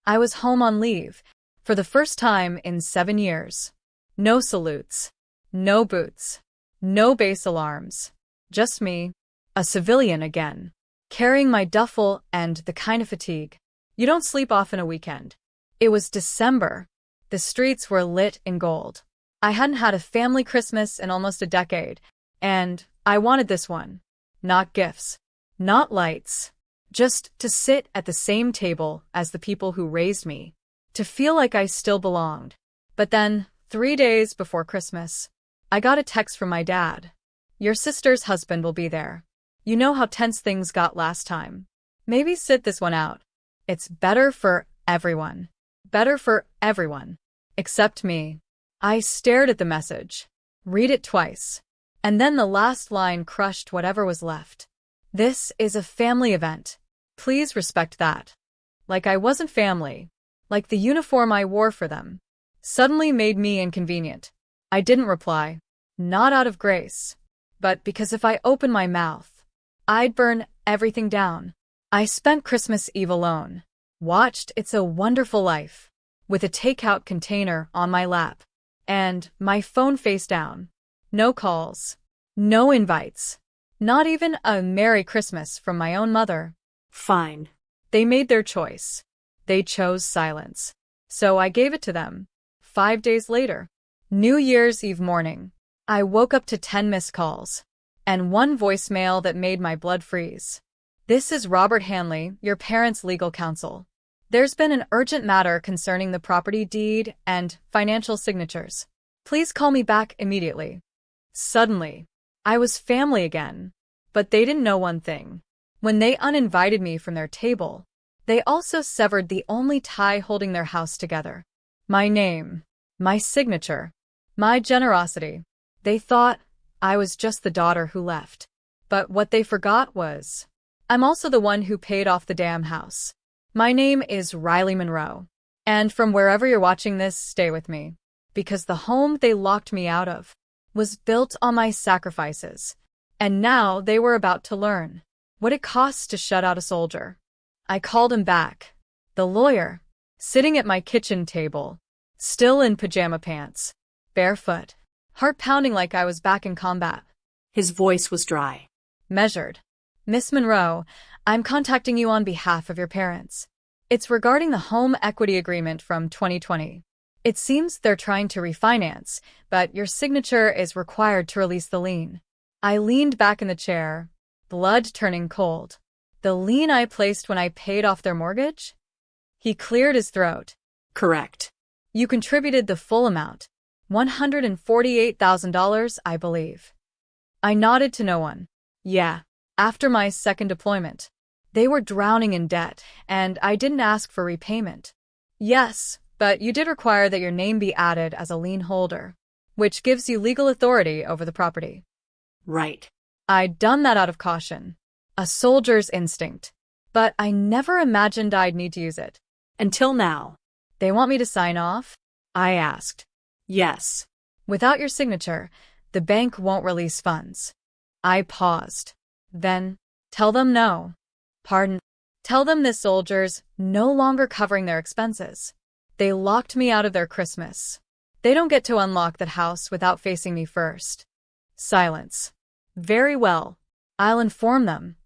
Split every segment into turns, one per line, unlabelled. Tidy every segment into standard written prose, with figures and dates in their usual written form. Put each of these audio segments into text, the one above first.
I was home on leave, for the first time in 7 years. No salutes. No boots. No base alarms. Just me, a civilian again, carrying my duffel and the kind of fatigue you don't sleep off in a weekend. It was December. The streets were lit in gold. I hadn't had a family Christmas in almost a decade, and I wanted this one. Not gifts. Not lights. Just to sit at the same table as the people who raised me. To feel like I still belonged. But then, 3 days before Christmas, I got a text from my dad. Your sister's husband will be there. You know how tense things got last time. Maybe sit this one out. It's better for everyone. Better for everyone. Except me. I stared at the message. Read it twice. And then the last line crushed whatever was left. This is a family event. Please respect that. Like I wasn't family. Like the uniform I wore for them suddenly made me inconvenient. I didn't reply. Not out of grace. But because if I opened my mouth, I'd burn everything down. I spent Christmas Eve alone. Watched It's a Wonderful Life. With a takeout container on my lap. And my phone face down. No calls. No invites. Not even a Merry Christmas from my own mother.
Fine.
They made their choice. They chose silence. So I gave it to them. 5 days later. New Year's Eve morning. I woke up to 10 missed calls. And one voicemail that made my blood freeze. This is Robert Hanley, your parents' legal counsel. There's been an urgent matter concerning the property deed and financial signatures. Please call me back immediately. Suddenly, I was family again. But they didn't know one thing. When they uninvited me from their table, they also severed the only tie holding their house together. My name, my signature, my generosity. They thought I was just the daughter who left. But what they forgot was, I'm also the one who paid off the damn house. My name is Riley Monroe. And from wherever you're watching this, stay with me. Because the home they locked me out of was built on my sacrifices. And now they were about to learn what it costs to shut out a soldier. I called him back. The lawyer, sitting at my kitchen table, still in pajama pants, barefoot, heart pounding like I was back in combat.
His voice was dry.
Measured. Miss Monroe, I'm contacting you on behalf of your parents. It's regarding the home equity agreement from 2020. It seems they're trying to refinance, but your signature is required to release the lien. I leaned back in the chair, blood turning cold. The lien I placed when I paid off their mortgage? He cleared his throat.
Correct.
You contributed the full amount, $148,000, I believe. I nodded to no one. Yeah. After my second deployment, they were drowning in debt, and I didn't ask for repayment. Yes, but you did require that your name be added as a lien holder, which gives you legal authority over the property.
Right.
I'd done that out of caution, a soldier's instinct, but I never imagined I'd need to use it.
Until now.
They want me to sign off? I asked.
Yes.
Without your signature, the bank won't release funds. I paused. Then, tell them no. Pardon. Tell them the soldiers no longer covering their expenses. They locked me out of their Christmas. They don't get to unlock that house without facing me first. Silence. Very well. I'll inform them.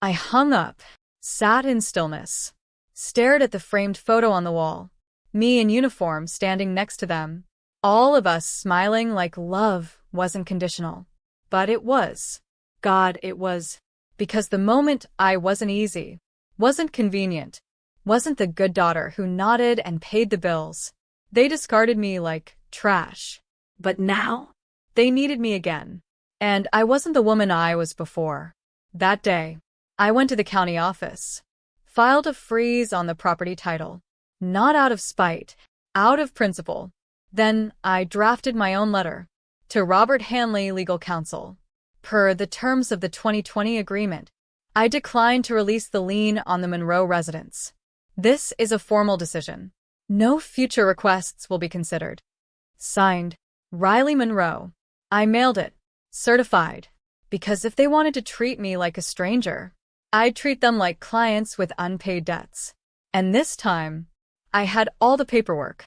I hung up, sat in stillness, stared at the framed photo on the wall. Me in uniform standing next to them. All of us smiling like love wasn't conditional. But it was. God, it was. Because the moment I wasn't easy, wasn't convenient, wasn't the good daughter who nodded and paid the bills. They discarded me like trash. But now, they needed me again. And I wasn't the woman I was before. That day, I went to the county office, filed a freeze on the property title. Not out of spite, out of principle. Then I drafted my own letter to Robert Hanley, legal counsel. Per the terms of the 2020 agreement, I decline to release the lien on the Monroe residence. This is a formal decision. No future requests will be considered. Signed, Riley Monroe. I mailed it, certified, because if they wanted to treat me like a stranger, I'd treat them like clients with unpaid debts. And this time, I had all the paperwork.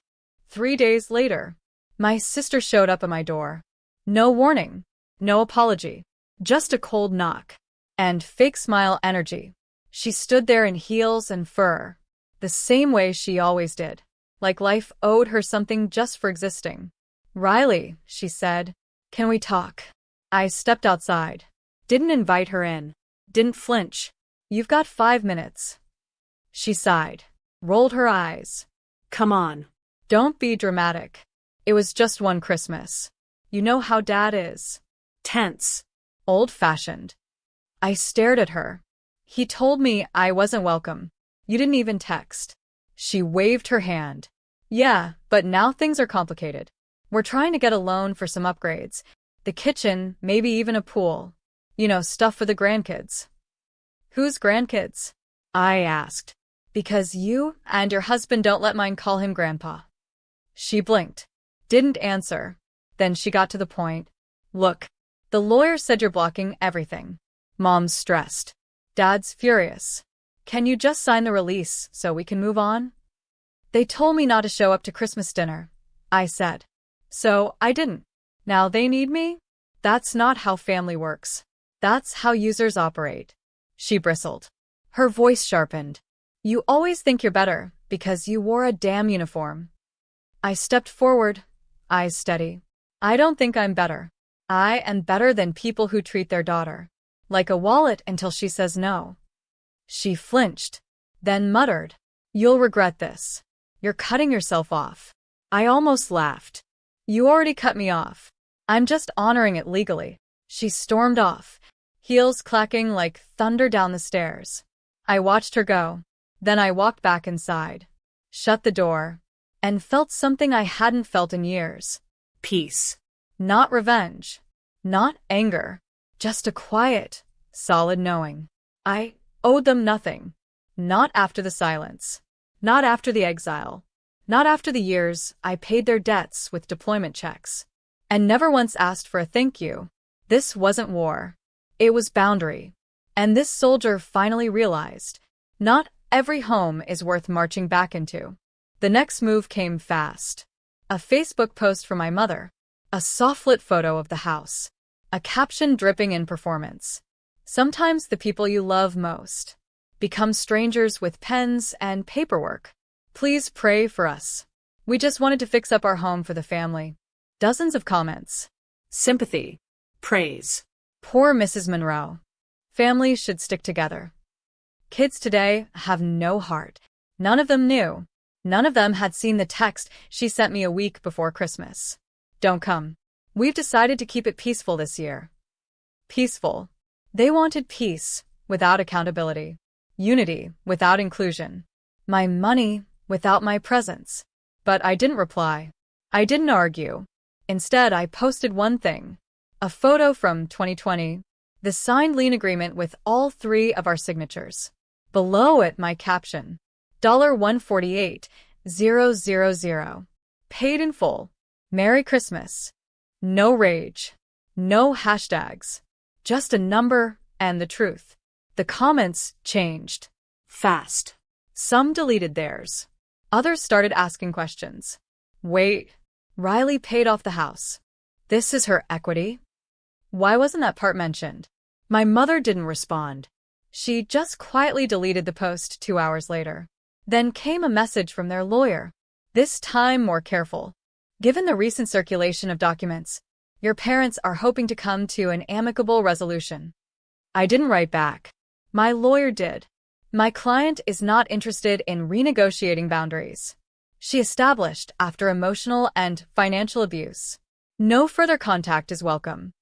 3 days later, my sister showed up at my door. No warning, no apology, just a cold knock. And fake smile energy. She stood there in heels and fur, the same way she always did, like life owed her something just for existing. "Riley," she said, "can we talk?" I stepped outside. Didn't invite her in. Didn't flinch. "You've got 5 minutes." She sighed, rolled her eyes.
Come on.
"Don't be dramatic. It was just one Christmas. You know how Dad is.
Tense.
Old-fashioned." I stared at her. "He told me I wasn't welcome. You didn't even text." She waved her hand. "Yeah, but now things are complicated. We're trying to get a loan for some upgrades. The kitchen, maybe even a pool. You know, stuff for the grandkids." "Whose grandkids?" I asked. "Because you and your husband don't let mine call him Grandpa." She blinked. Didn't answer. Then she got to the point. "Look, the lawyer said you're blocking everything. Mom's stressed. Dad's furious. Can you just sign the release so we can move on?" "They told me not to show up to Christmas dinner," I said. "So I didn't. Now they need me? That's not how family works. That's how users operate." She bristled. Her voice sharpened. "You always think you're better because you wore a damn uniform." I stepped forward, eyes steady. "I don't think I'm better. I am better than people who treat their daughter like a wallet until she says no." She flinched, then muttered, "You'll regret this. You're cutting yourself off." I almost laughed. "You already cut me off. I'm just honoring it legally." She stormed off, heels clacking like thunder down the stairs. I watched her go. Then I walked back inside, shut the door, and felt something I hadn't felt in years.
Peace.
Not revenge. Not anger. Just a quiet, solid knowing. I owed them nothing. Not after the silence. Not after the exile. Not after the years I paid their debts with deployment checks. And never once asked for a thank you. This wasn't war. It was boundary. And this soldier finally realized, not every home is worth marching back into. The next move came fast. A Facebook post from my mother. A soft-lit photo of the house. A caption dripping in performance. "Sometimes the people you love most become strangers with pens and paperwork. Please pray for us. We just wanted to fix up our home for the family." Dozens of comments.
Sympathy. Praise.
"Poor Mrs. Monroe. Families should stick together." Kids today have no heart. None of them knew. None of them had seen the text she sent me a week before Christmas. "Don't come. We've decided to keep it peaceful this year." Peaceful. They wanted peace without accountability. Unity without inclusion. My money without my presence. But I didn't reply. I didn't argue. Instead, I posted one thing. A photo from 2020. The signed lien agreement with all 3 of our signatures. Below it, my caption. $148,000. Paid in full. Merry Christmas. No rage. No hashtags. Just a number and the truth. The comments changed.
Fast.
Some deleted theirs. Others started asking questions. "Wait, Riley paid off the house. This is her equity? Why wasn't that part mentioned?" My mother didn't respond. She just quietly deleted the post 2 hours later. Then came a message from their lawyer. This time more careful. "Given the recent circulation of documents, your parents are hoping to come to an amicable resolution." I didn't write back. My lawyer did. "My client is not interested in renegotiating boundaries she established after emotional and financial abuse. No further contact is welcome."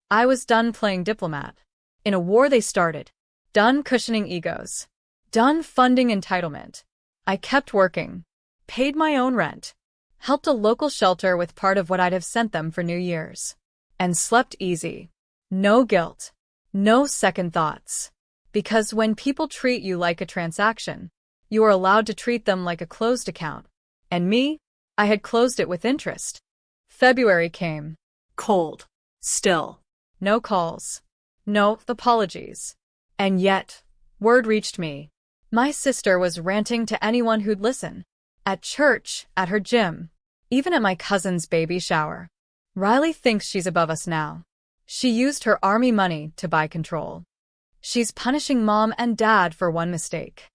I was done playing diplomat. In a war they started. Done cushioning egos. Done funding entitlement. I kept working. Paid my own rent. Helped a local shelter with part of what I'd have sent them for New Year's. And slept easy. No guilt. No second thoughts. Because when people treat you like a transaction, you are allowed to treat them like a closed account. And me? I had closed it with interest. February came.
Cold. Still.
No calls. No apologies. And yet, word reached me. My sister was ranting to anyone who'd listen. At church, at her gym, even at my cousin's baby shower. Riley thinks she's above us now. She used her army money to buy control. She's punishing mom and dad for one mistake.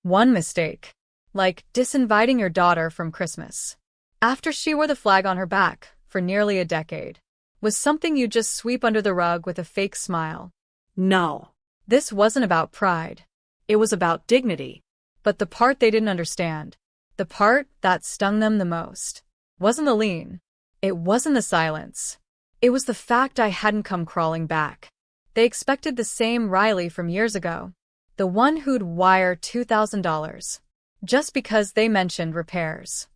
One mistake. Like disinviting your daughter from Christmas. After she wore the flag on her back for nearly a decade. Was something you just sweep under the rug with a fake smile.
No.
This wasn't about pride.
It was about dignity.
But the part they didn't understand, the part that stung them the most, wasn't the lean. It wasn't the silence. It was the fact I hadn't come crawling back. They expected the same Riley from years ago. The one who'd wire $2,000. Just because they mentioned repairs.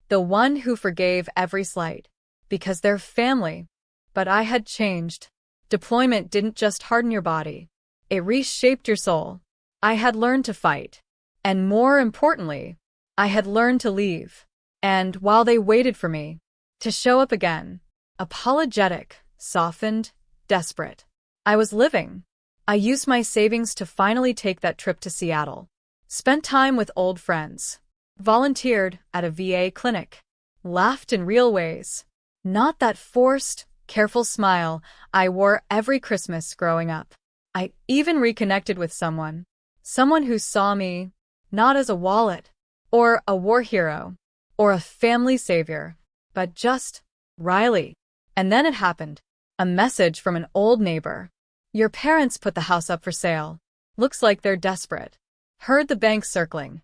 The one who forgave every slight. Because they're family. But I had changed. Deployment didn't just harden your body. It reshaped your soul. I had learned to fight. And more importantly, I had learned to leave. And while they waited for me to show up again, apologetic, softened, desperate, I was living. I used my savings to finally take that trip to Seattle. Spent time with old friends. Volunteered at a VA clinic. Laughed in real ways. Not that forced, careful smile I wore every Christmas growing up. I even reconnected with someone. Someone who saw me, not as a wallet, or a war hero, or a family savior, but just Riley. And then it happened. A message from an old neighbor. Your parents put the house up for sale. Looks like they're desperate. Heard the bank circling.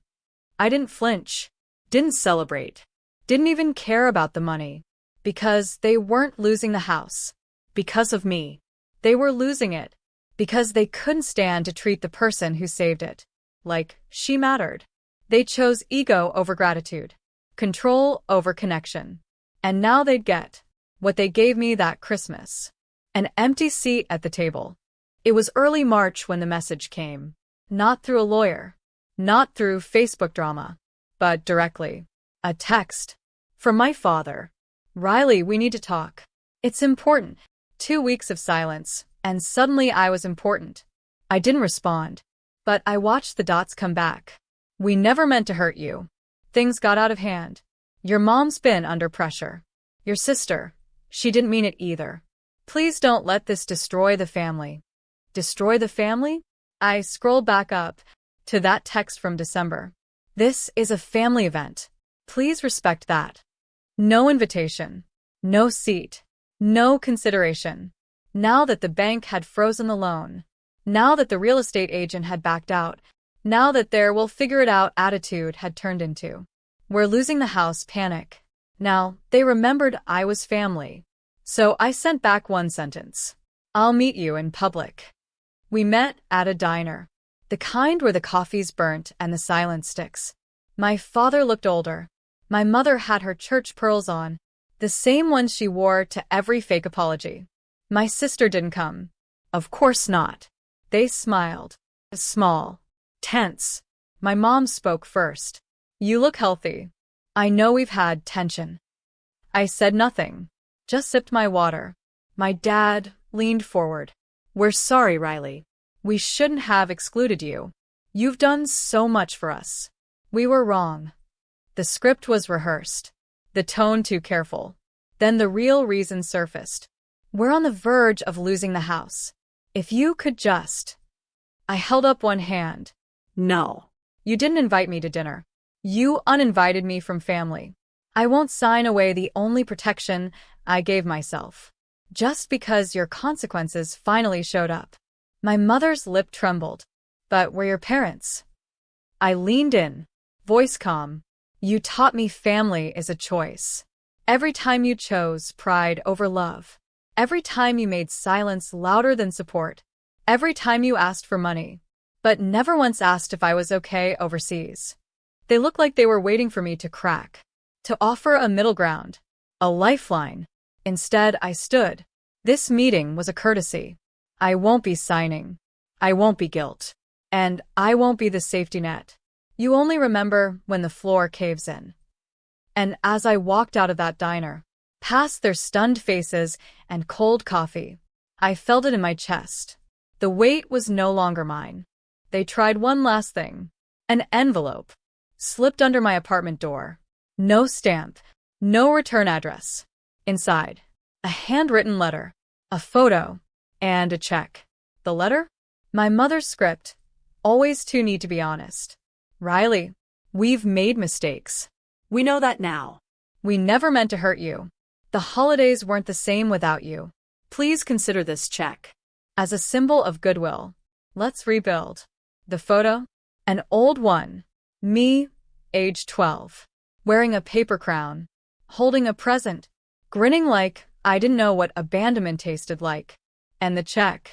I didn't flinch. Didn't celebrate. Didn't even care about the money. Because they weren't losing the house. Because of me. They were losing it. Because they couldn't stand to treat the person who saved it like she mattered. They chose ego over gratitude. Control over connection. And now they'd get what they gave me that Christmas. An empty seat at the table. It was early March when the message came. Not through a lawyer. Not through Facebook drama. But directly. A text. From my father. Riley, we need to talk. It's important. 2 weeks of silence, and suddenly I was important. I didn't respond. But I watched the dots come back. We never meant to hurt you. Things got out of hand. Your mom's been under pressure. Your sister. She didn't mean it either. Please don't let this destroy the family. Destroy the family? I scrolled back up to that text from December. This is a family event. Please respect that. No invitation. No seat. No consideration. Now that the bank had frozen the loan. Now that the real estate agent had backed out. Now that their we'll figure it out attitude had turned into we're losing the house panic. Now, they remembered I was family. So I sent back one sentence. I'll meet you in public. We met at a diner. The kind where the coffee's burnt and the silence sticks. My father looked older. My mother had her church pearls on, the same ones she wore to every fake apology. My sister didn't come. Of course not. They smiled. Small. Tense. My mom spoke first. You look healthy. I know we've had tension. I said nothing. Just sipped my water. My dad leaned forward. We're sorry, Riley. We shouldn't have excluded you. You've done so much for us. We were wrong. The script was rehearsed. The tone too careful. Then the real reason surfaced. We're on the verge of losing the house. If you could just... I held up one hand.
No.
You didn't invite me to dinner. You uninvited me from family. I won't sign away the only protection I gave myself. Just because your consequences finally showed up. My mother's lip trembled. But we're your parents. I leaned in, voice calm. You taught me family is a choice. Every time you chose pride over love. Every time you made silence louder than support. Every time you asked for money. But never once asked if I was okay overseas. They looked like they were waiting for me to crack. To offer a middle ground. A lifeline. Instead, I stood. This meeting was a courtesy. I won't be signing. I won't be guilt. And I won't be the safety net. You only remember when the floor caves in. And as I walked out of that diner, past their stunned faces and cold coffee, I felt it in my chest. The weight was no longer mine. They tried one last thing. An envelope. slipped under my apartment door. No stamp, no return address. Inside, a handwritten letter, a photo, and a check. The letter? My mother's script. Always too neat to be honest. Riley, we've made mistakes.
We know that now.
We never meant to hurt you. The holidays weren't the same without you. Please consider this check as a symbol of goodwill. Let's rebuild. The photo? An old one. Me, age 12. Wearing a paper crown. Holding a present. Grinning like I didn't know what abandonment tasted like. And the check.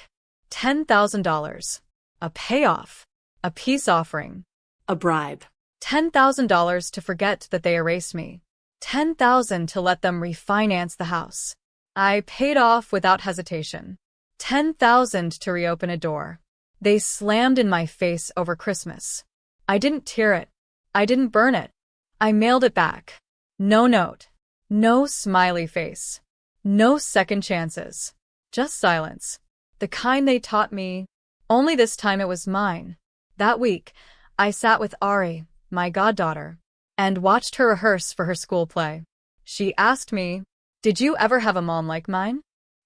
$10,000. A payoff. A peace offering.
A bribe.
$10,000 to forget that they erased me. $10,000 to let them refinance the house. I paid off without hesitation. $10,000 to reopen a door. They slammed in my face over Christmas. I didn't tear it. I didn't burn it. I mailed it back. No note. No smiley face. No second chances. Just silence. The kind they taught me. Only this time it was mine. That week, I sat with Ari, my goddaughter, and watched her rehearse for her school play. She asked me, "Did you ever have a mom like mine?"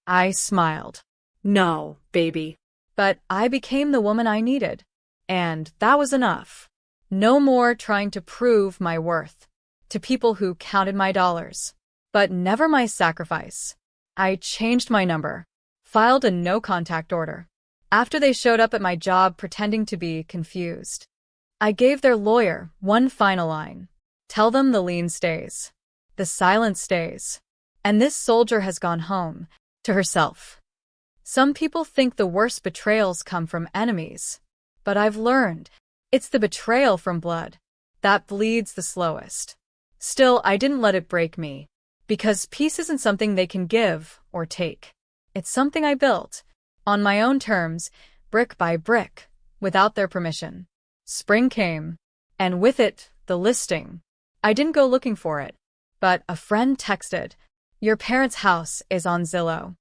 I smiled.
No, baby.
But I became the woman I needed. And that was enough. No more trying to prove my worth to people who counted my dollars. But never my sacrifice. I changed my number. Filed a no-contact order. After they showed up at my job pretending to be confused, I gave their lawyer one final line. Tell them the lien stays. The silence stays. And this soldier has gone home to herself. Some people think the worst betrayals come from enemies. But I've learned it's the betrayal from blood that bleeds the slowest. Still, I didn't let it break me. Because peace isn't something they can give or take. It's something I built, on my own terms, brick by brick, without their permission. Spring came, and with it, the listing. I didn't go looking for it, but a friend texted, "Your parents' house is on Zillow."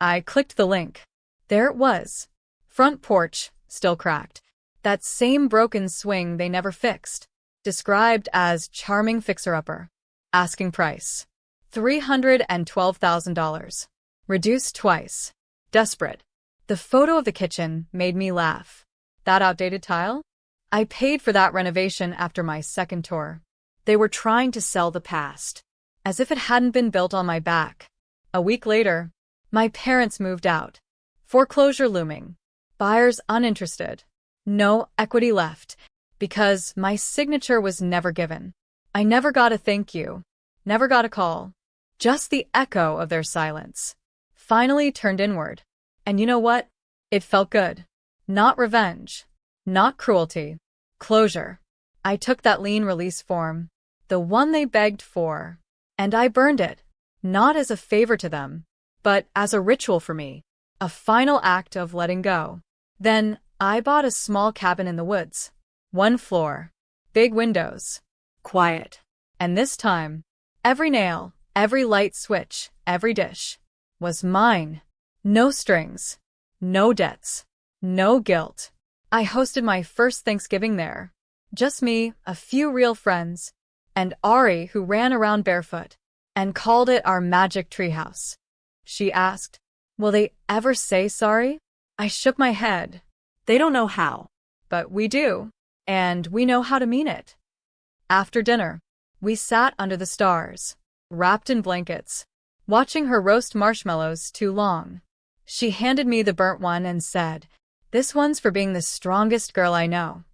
I clicked the link. There it was. Front porch, still cracked. That same broken swing they never fixed. Described as charming fixer-upper. Asking price. $312,000. Reduced twice. Desperate. The photo of the kitchen made me laugh. That outdated tile? I paid for that renovation after my second tour. They were trying to sell the past, as if it hadn't been built on my back. A week later, my parents moved out. Foreclosure looming. Buyers uninterested. No equity left, because my signature was never given. I never got a thank you. Never got a call. Just the echo of their silence. Finally turned inward. And you know what? It felt good. Not revenge. Not cruelty. Closure. I took that lien release form, the one they begged for, and I burned it. Not as a favor to them, but as a ritual for me. A final act of letting go. Then I bought a small cabin in the woods. One floor. Big windows. Quiet. And this time, every nail, every light switch, every dish was mine. No strings. No debts. No guilt. I hosted my first Thanksgiving there. Just me, a few real friends, and Ari, who ran around barefoot, and called it our magic treehouse. She asked, "Will they ever say sorry?" I shook my head. They don't know how. But we do. And we know how to mean it. After dinner, we sat under the stars, wrapped in blankets, watching her roast marshmallows too long. She handed me the burnt one and said, "This one's for being the strongest girl I know."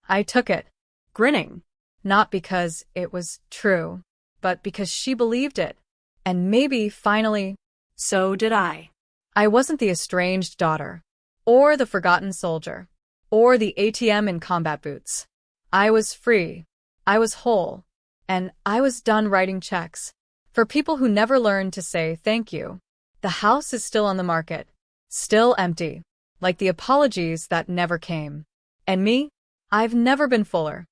I took it, grinning, not because it was true, but because she believed it. And maybe, finally, so did I. I wasn't the estranged daughter, or the forgotten soldier, or the ATM in combat boots. I was free. I was whole. And I was done writing checks for people who never learned to say thank you. The house is still on the market, still empty, like the apologies that never came. And me? I've never been fuller.